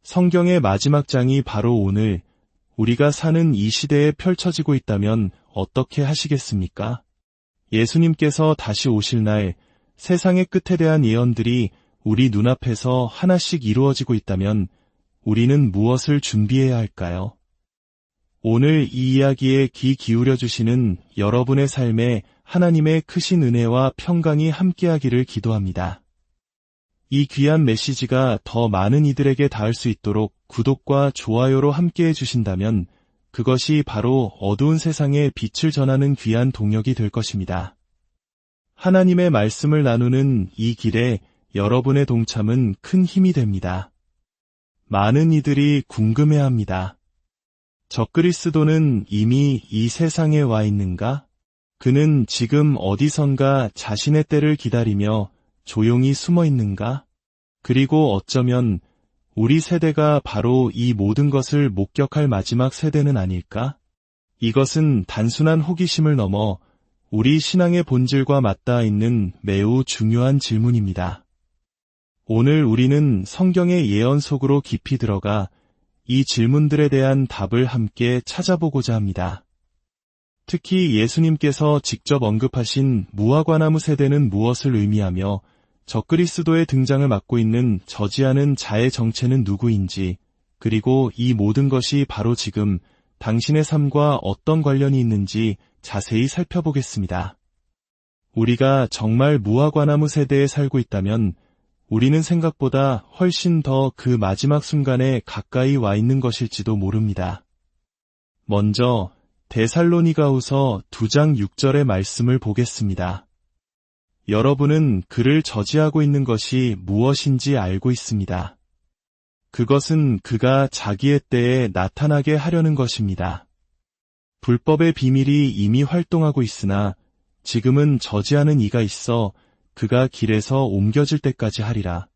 성경의 마지막 장이 바로 오늘 우리가 사는 이 시대에 펼쳐지고 있다면 어떻게 하시겠습니까? 예수님께서 다시 오실 날 세상의 끝에 대한 예언들이 우리 눈앞에서 하나씩 이루어지고 있다면 우리는 무엇을 준비해야 할까요? 오늘 이 이야기에 귀 기울여 주시는 여러분의 삶에 하나님의 크신 은혜와 평강이 함께하기를 기도합니다. 이 귀한 메시지가 더 많은 이들에게 닿을 수 있도록 구독과 좋아요로 함께해 주신다면 그것이 바로 어두운 세상에 빛을 전하는 귀한 동력이 될 것입니다. 하나님의 말씀을 나누는 이 길에 여러분의 동참은 큰 힘이 됩니다. 많은 이들이 궁금해합니다. 적그리스도는 이미 이 세상에 와 있는가? 그는 지금 어디선가 자신의 때를 기다리며 조용히 숨어 있는가? 그리고 어쩌면 우리 세대가 바로 이 모든 것을 목격할 마지막 세대는 아닐까? 이것은 단순한 호기심을 넘어 우리 신앙의 본질과 맞닿아 있는 매우 중요한 질문입니다. 오늘 우리는 성경의 예언 속으로 깊이 들어가 이 질문들에 대한 답을 함께 찾아보고자 합니다. 특히 예수님께서 직접 언급하신 무화과나무 세대는 무엇을 의미하며 적그리스도의 등장을 막고 있는 저지하는 자의 정체는 누구인지, 그리고 이 모든 것이 바로 지금 당신의 삶과 어떤 관련이 있는지 자세히 살펴보겠습니다. 우리가 정말 무화과나무 세대에 살고 있다면 우리는 생각보다 훨씬 더 그 마지막 순간에 가까이 와 있는 것일지도 모릅니다. 먼저 데살로니가후서 2장 6절의 말씀을 보겠습니다. 여러분은 그를 저지하고 있는 것이 무엇인지 알고 있습니다. 그것은 그가 자기의 때에 나타나게 하려는 것입니다. 불법의 비밀이 이미 활동하고 있으나 지금은 저지하는 이가 있어 그가 길에서 옮겨질 때까지 하리라.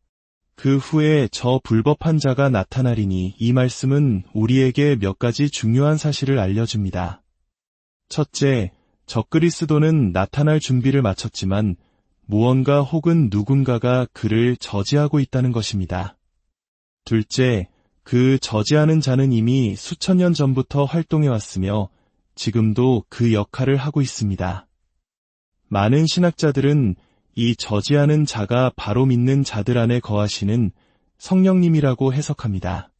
그 후에 저 불법한 자가 나타나리니 이 말씀은 우리에게 몇 가지 중요한 사실을 알려줍니다. 첫째, 적그리스도는 나타날 준비를 마쳤지만 무언가 혹은 누군가가 그를 저지하고 있다는 것입니다. 둘째, 그 저지하는 자는 이미 수천 년 전부터 활동해왔으며 지금도 그 역할을 하고 있습니다. 많은 신학자들은 이 저지하는 자가 바로 믿는 자들 안에 거하시는 성령님이라고 해석합니다.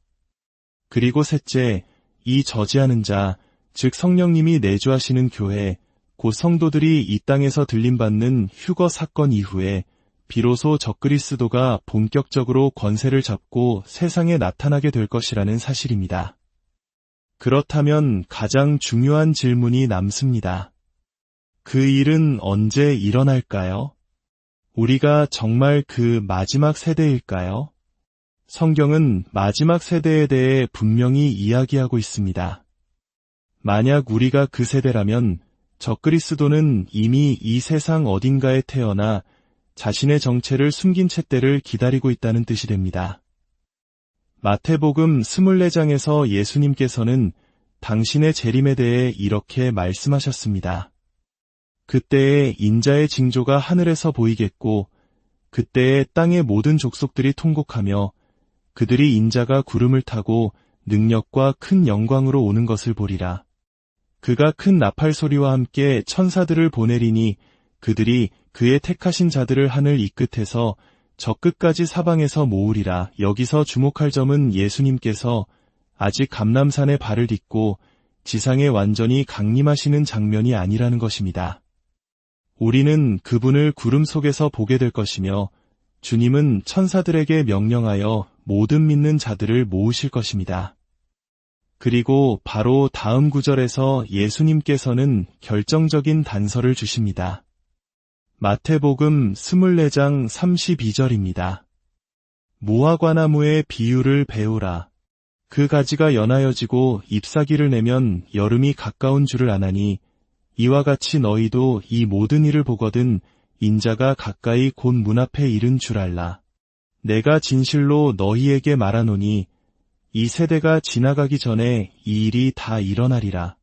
그리고 셋째, 이 저지하는 자, 즉 성령님이 내주하시는 교회, 곧 성도들이 이 땅에서 들림받는 휴거 사건 이후에 비로소 적그리스도가 본격적으로 권세를 잡고 세상에 나타나게 될 것이라는 사실입니다. 그렇다면 가장 중요한 질문이 남습니다. 그 일은 언제 일어날까요? 우리가 정말 그 마지막 세대일까요? 성경은 마지막 세대에 대해 분명히 이야기하고 있습니다. 만약 우리가 그 세대라면 적그리스도는 이미 이 세상 어딘가에 태어나 자신의 정체를 숨긴 채 때를 기다리고 있다는 뜻이 됩니다. 마태복음 24장에서 예수님께서는 당신의 재림에 대해 이렇게 말씀하셨습니다. 그때에 인자의 징조가 하늘에서 보이겠고 그때에 땅의 모든 족속들이 통곡하며 그들이 인자가 구름을 타고 능력과 큰 영광으로 오는 것을 보리라. 그가 큰 나팔 소리와 함께 천사들을 보내리니 그들이 그의 택하신 자들을 하늘 이 끝에서 저 끝까지 사방에서 모으리라. 여기서 주목할 점은 예수님께서 아직 감람산에 발을 딛고 지상에 완전히 강림하시는 장면이 아니라는 것입니다. 우리는 그분을 구름 속에서 보게 될 것이며 주님은 천사들에게 명령하여 모든 믿는 자들을 모으실 것입니다. 그리고 바로 다음 구절에서 예수님께서는 결정적인 단서를 주십니다. 마태복음 24장 32절입니다. 무화과나무의 비유를 배우라. 그 가지가 연하여지고 잎사귀를 내면 여름이 가까운 줄을 아나니 이와 같이 너희도 이 모든 일을 보거든 인자가 가까이 곧 문 앞에 이른 줄 알라. 내가 진실로 너희에게 말하노니 이 세대가 지나가기 전에 이 일이 다 일어나리라.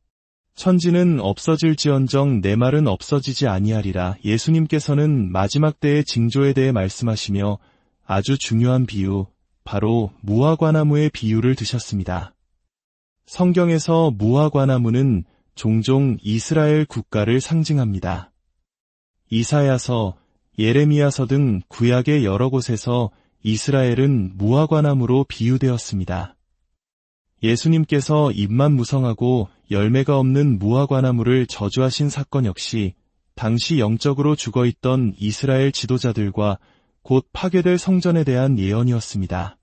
천지는 없어질지언정 내 말은 없어지지 아니하리라. 예수님께서는 마지막 때의 징조에 대해 말씀하시며 아주 중요한 비유, 바로 무화과나무의 비유를 드셨습니다. 성경에서 무화과나무는 종종 이스라엘 국가를 상징합니다. 이사야서, 예레미야서 등 구약의 여러 곳에서 이스라엘은 무화과나무로 비유되었습니다. 예수님께서 잎만 무성하고 열매가 없는 무화과나무를 저주하신 사건 역시 당시 영적으로 죽어있던 이스라엘 지도자들과 곧 파괴될 성전에 대한 예언이었습니다.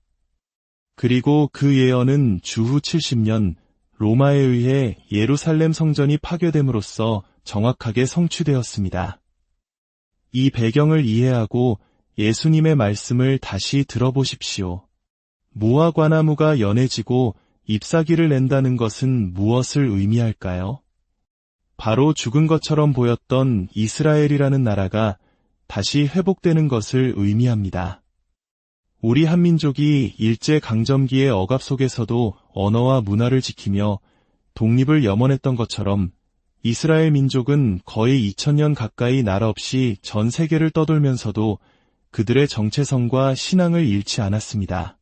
그리고 그 예언은 주후 70년 로마에 의해 예루살렘 성전이 파괴됨으로써 정확하게 성취되었습니다. 이 배경을 이해하고 예수님의 말씀을 다시 들어보십시오. 무화과나무가 연해지고 잎사귀를 낸다는 것은 무엇을 의미할까요? 바로 죽은 것처럼 보였던 이스라엘이라는 나라가 다시 회복되는 것을 의미합니다. 우리 한민족이 일제강점기의 억압 속에서도 언어와 문화를 지키며 독립을 염원했던 것처럼 이스라엘 민족은 거의 2000년 가까이 나라 없이 전 세계를 떠돌면서도 그들의 정체성과 신앙을 잃지 않았습니다.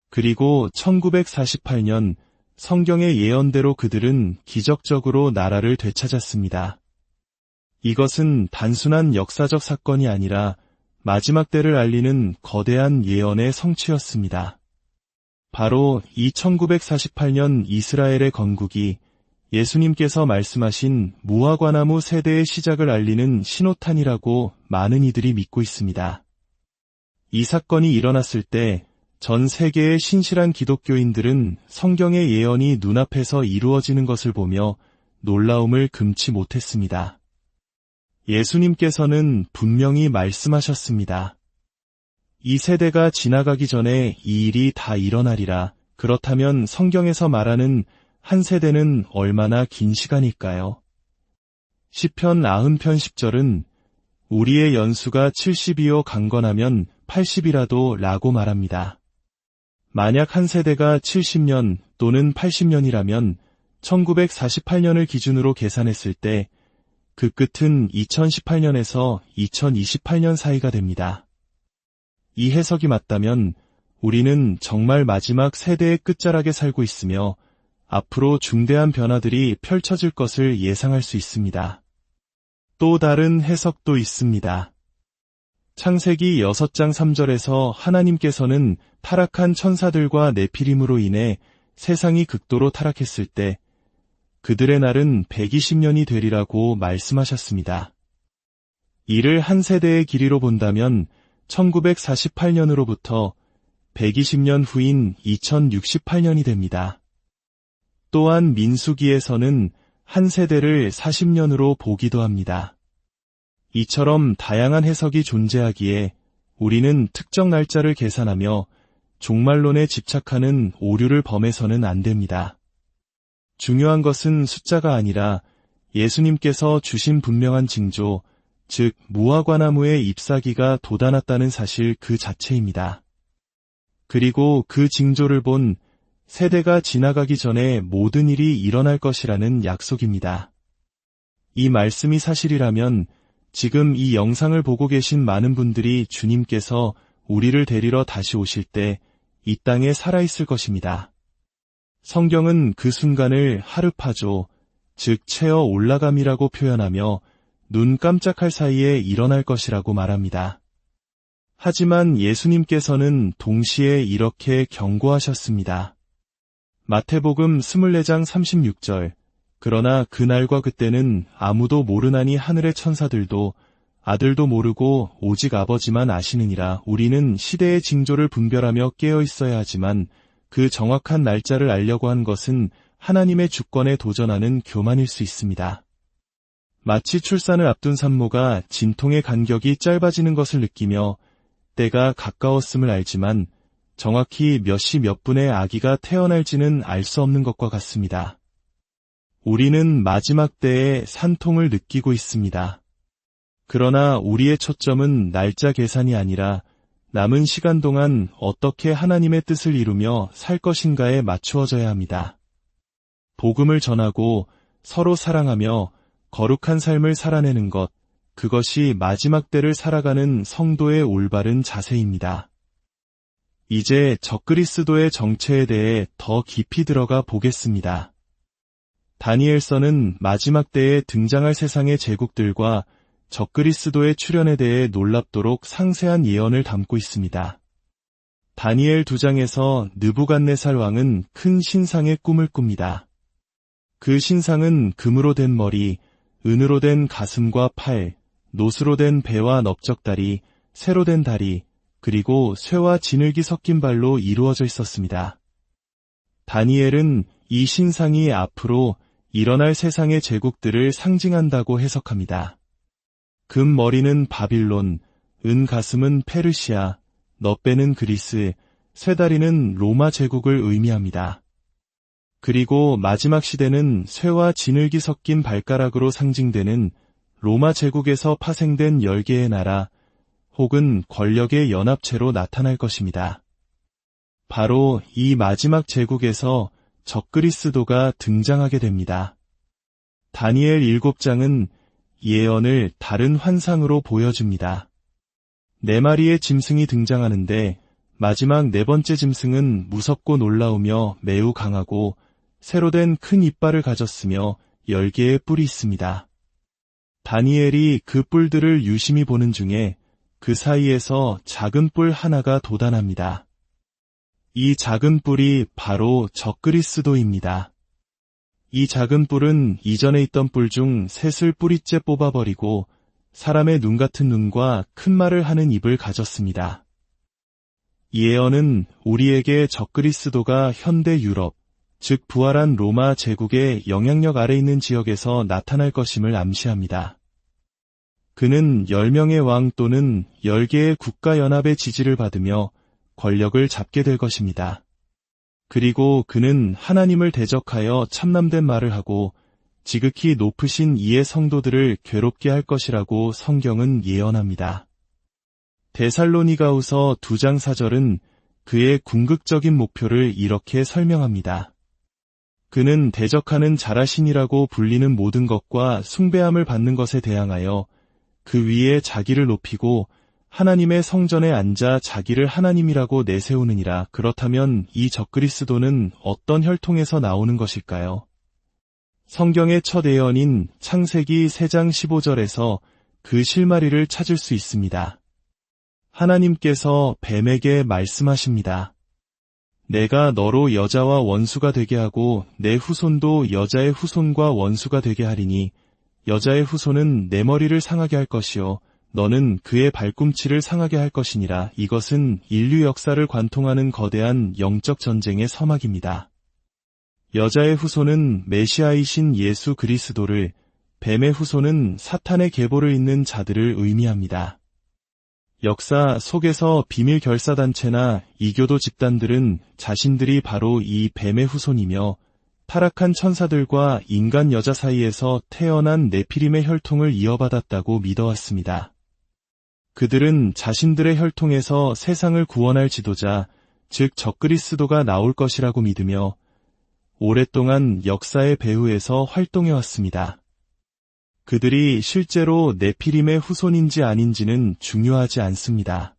그리고 1948년 성경의 예언대로 그들은 기적적으로 나라를 되찾았습니다. 이것은 단순한 역사적 사건이 아니라 마지막 때를 알리는 거대한 예언의 성취였습니다. 바로 이 1948년 이스라엘의 건국이 예수님께서 말씀하신 무화과나무 세대의 시작을 알리는 신호탄이라고 많은 이들이 믿고 있습니다. 이 사건이 일어났을 때 전 세계의 신실한 기독교인들은 성경의 예언이 눈앞에서 이루어지는 것을 보며 놀라움을 금치 못했습니다. 예수님께서는 분명히 말씀하셨습니다. 이 세대가 지나가기 전에 이 일이 다 일어나리라. 그렇다면 성경에서 말하는 한 세대는 얼마나 긴 시간일까요? 시편 90편 10절은 우리의 연수가 70이요 강건하면 80이라도 라고 말합니다. 만약 한 세대가 70년 또는 80년이라면 1948년을 기준으로 계산했을 때 그 끝은 2018년에서 2028년 사이가 됩니다. 이 해석이 맞다면 우리는 정말 마지막 세대의 끝자락에 살고 있으며 앞으로 중대한 변화들이 펼쳐질 것을 예상할 수 있습니다. 또 다른 해석도 있습니다. 창세기 6장 3절에서 하나님께서는 타락한 천사들과 네피림으로 인해 세상이 극도로 타락했을 때 그들의 날은 120년이 되리라고 말씀하셨습니다. 이를 한 세대의 길이로 본다면 1948년으로부터 120년 후인 2068년이 됩니다. 또한 민수기에서는 한 세대를 40년으로 보기도 합니다. 이처럼 다양한 해석이 존재하기에 우리는 특정 날짜를 계산하며 종말론에 집착하는 오류를 범해서는 안 됩니다. 중요한 것은 숫자가 아니라 예수님께서 주신 분명한 징조, 즉 무화과나무의 잎사귀가 돋아났다는 사실 그 자체입니다. 그리고 그 징조를 본 세대가 지나가기 전에 모든 일이 일어날 것이라는 약속입니다. 이 말씀이 사실이라면 지금 이 영상을 보고 계신 많은 분들이 주님께서 우리를 데리러 다시 오실 때 이 땅에 살아있을 것입니다. 성경은 그 순간을 하르파조, 즉 채어 올라감이라고 표현하며 눈 깜짝할 사이에 일어날 것이라고 말합니다. 하지만 예수님께서는 동시에 이렇게 경고하셨습니다. 마태복음 24장 36절 그러나 그날과 그때는 아무도 모르나니 하늘의 천사들도 아들도 모르고 오직 아버지만 아시느니라. 우리는 시대의 징조를 분별하며 깨어 있어야 하지만 그 정확한 날짜를 알려고 한 것은 하나님의 주권에 도전하는 교만일 수 있습니다. 마치 출산을 앞둔 산모가 진통의 간격이 짧아지는 것을 느끼며 때가 가까웠음을 알지만 정확히 몇 시 몇 분에 아기가 태어날지는 알 수 없는 것과 같습니다. 우리는 마지막 때의 산통을 느끼고 있습니다. 그러나 우리의 초점은 날짜 계산이 아니라 남은 시간 동안 어떻게 하나님의 뜻을 이루며 살 것인가에 맞추어져야 합니다. 복음을 전하고 서로 사랑하며 거룩한 삶을 살아내는 것, 그것이 마지막 때를 살아가는 성도의 올바른 자세입니다. 이제 적그리스도의 정체에 대해 더 깊이 들어가 보겠습니다. 다니엘서는 마지막 때에 등장할 세상의 제국들과 적그리스도의 출현에 대해 놀랍도록 상세한 예언을 담고 있습니다. 다니엘 2장에서 느부갓네살 왕은 큰 신상의 꿈을 꿉니다. 그 신상은 금으로 된 머리, 은으로 된 가슴과 팔, 노스로 된 배와 넓적다리, 쇠로 된 다리, 그리고 쇠와 진흙이 섞인 발로 이루어져 있었습니다. 다니엘은 이 신상이 앞으로 일어날 세상의 제국들을 상징한다고 해석합니다. 금 머리는 바빌론, 은 가슴은 페르시아, 너빼는 그리스, 쇠다리는 로마 제국을 의미합니다. 그리고 마지막 시대는 쇠와 진흙이 섞인 발가락으로 상징되는 로마 제국에서 파생된 10개의 나라, 혹은 권력의 연합체로 나타날 것입니다. 바로 이 마지막 제국에서 적그리스도가 등장하게 됩니다. 다니엘 7장은 예언을 다른 환상으로 보여줍니다. 4마리의 짐승이 등장하는데 마지막 4번째 짐승은 무섭고 놀라우며 매우 강하고 새로 된 큰 이빨을 가졌으며 10개의 뿔이 있습니다. 다니엘이 그 뿔들을 유심히 보는 중에 그 사이에서 작은 뿔 하나가 돋아납니다. 이 작은 뿔이 바로 적그리스도입니다. 이 작은 뿔은 이전에 있던 뿔 중 셋을 뿌리째 뽑아버리고 사람의 눈 같은 눈과 큰 말을 하는 입을 가졌습니다. 이 예언은 우리에게 적그리스도가 현대 유럽, 즉 부활한 로마 제국의 영향력 아래 있는 지역에서 나타날 것임을 암시합니다. 그는 10명의 왕 또는 10개의 국가연합의 지지를 받으며 권력을 잡게 될 것입니다. 그리고 그는 하나님을 대적하여 참남된 말을 하고 지극히 높으신 이의 성도들을 괴롭게 할 것이라고 성경은 예언합니다. 데살로니가후서 2장 4절은 그의 궁극적인 목표를 이렇게 설명합니다. 그는 대적하는 자라신이라고 불리는 모든 것과 숭배함을 받는 것에 대항하여 그 위에 자기를 높이고 하나님의 성전에 앉아 자기를 하나님이라고 내세우느니라. 그렇다면 이 적그리스도는 어떤 혈통에서 나오는 것일까요? 성경의 첫 예언인 창세기 3장 15절에서 그 실마리를 찾을 수 있습니다. 하나님께서 뱀에게 말씀하십니다. 내가 너로 여자와 원수가 되게 하고 내 후손도 여자의 후손과 원수가 되게 하리니 여자의 후손은 내 머리를 상하게 할 것이요 너는 그의 발꿈치를 상하게 할 것이니라. 이것은 인류 역사를 관통하는 거대한 영적 전쟁의 서막입니다. 여자의 후손은 메시아이신 예수 그리스도를, 뱀의 후손은 사탄의 계보를 잇는 자들을 의미합니다. 역사 속에서 비밀 결사단체나 이교도 집단들은 자신들이 바로 이 뱀의 후손이며 타락한 천사들과 인간 여자 사이에서 태어난 네피림의 혈통을 이어받았다고 믿어왔습니다. 그들은 자신들의 혈통에서 세상을 구원할 지도자, 즉 적그리스도가 나올 것이라고 믿으며 오랫동안 역사의 배후에서 활동해왔습니다. 그들이 실제로 네피림의 후손인지 아닌지는 중요하지 않습니다.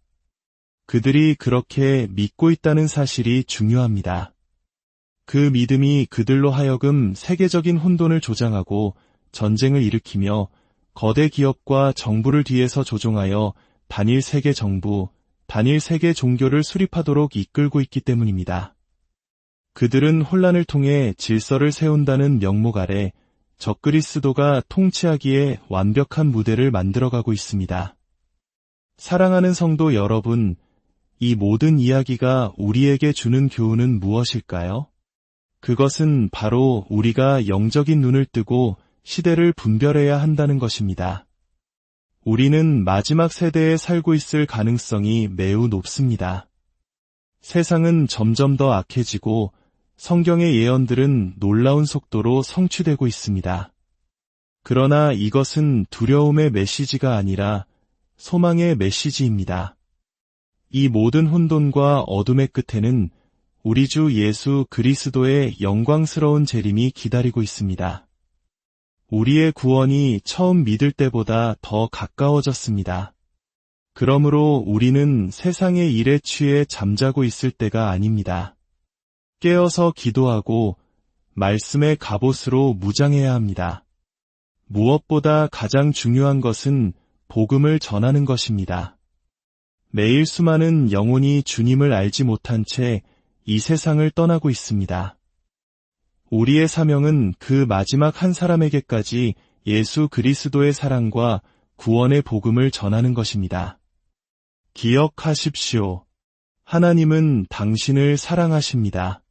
그들이 그렇게 믿고 있다는 사실이 중요합니다. 그 믿음이 그들로 하여금 세계적인 혼돈을 조장하고 전쟁을 일으키며 거대 기업과 정부를 뒤에서 조종하여 단일 세계 정부, 단일 세계 종교를 수립하도록 이끌고 있기 때문입니다. 그들은 혼란을 통해 질서를 세운다는 명목 아래 적그리스도가 통치하기에 완벽한 무대를 만들어가고 있습니다. 사랑하는 성도 여러분, 이 모든 이야기가 우리에게 주는 교훈은 무엇일까요? 그것은 바로 우리가 영적인 눈을 뜨고 시대를 분별해야 한다는 것입니다. 우리는 마지막 세대에 살고 있을 가능성이 매우 높습니다. 세상은 점점 더 악해지고 성경의 예언들은 놀라운 속도로 성취되고 있습니다. 그러나 이것은 두려움의 메시지가 아니라 소망의 메시지입니다. 이 모든 혼돈과 어둠의 끝에는 우리 주 예수 그리스도의 영광스러운 재림이 기다리고 있습니다. 우리의 구원이 처음 믿을 때보다 더 가까워졌습니다. 그러므로 우리는 세상의 일에 취해 잠자고 있을 때가 아닙니다. 깨어서 기도하고 말씀의 갑옷으로 무장해야 합니다. 무엇보다 가장 중요한 것은 복음을 전하는 것입니다. 매일 수많은 영혼이 주님을 알지 못한 채 이 세상을 떠나고 있습니다. 우리의 사명은 그 마지막 한 사람에게까지 예수 그리스도의 사랑과 구원의 복음을 전하는 것입니다. 기억하십시오. 하나님은 당신을 사랑하십니다.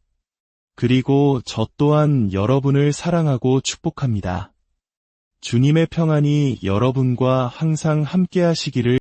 그리고 저 또한 여러분을 사랑하고 축복합니다. 주님의 평안이 여러분과 항상 함께 하시기를